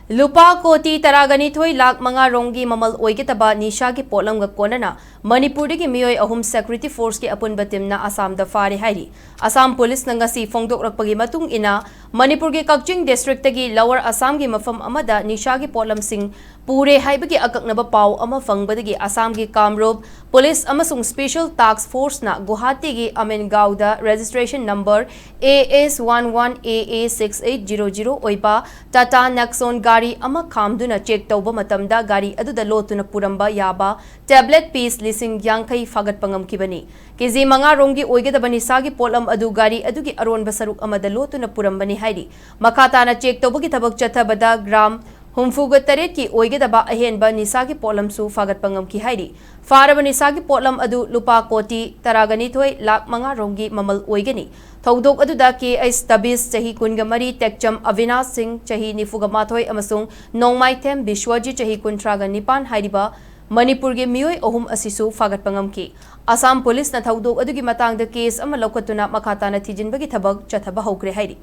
Lupa koti taragani thoi lak manga rongi mamal oigetaba nisha ki polam ga konana Manipuri ki miyoi ahum security force ki apun batim na Assam da fari hairi. Assam police nanga si fongdok rakpagi matung ina Manipur ki Kakching district tagi lower Assam ki mafam amada nisha ki polam sing pure haibagi akaknaba pau ama fangbadagi Assam ki Kamrup police amasung special task force na Guwahati ki Amin Gauda registration number AS11AA6800 oiba Tata Nexon gari ama khamduna check tauba matamda gari aduda lotuna puramba Yaba tablet piece Lising Ngamkhre Phagatpa ngamkhibani kezi manga rongi oigedabani sagi polam adu gari adugi aronba saruk amada lotuna purambani hairi makhatana check tauba ki thabak chathabada gram humfuga taret ki oigedaba ahenba nisagi polam su Phagatpa ngamkhi hairi faraba nisagi polam adu lupa koti taragani thoi lak manga rongi mamal oigani Thaudok aduda ke ais tabis chahi kungamari tekcham Avinash Singh chahi nifuga mathoi amasung Nongmaithem Bishwaji chahi kuntraga nipan hairiba Manipur ge miyoi ahum asisu Phagatpa ngamkhi Assam police na thaudok adugi matangda case ama lokatuna makhatana thijinbagi thabak chathaba hokre hairi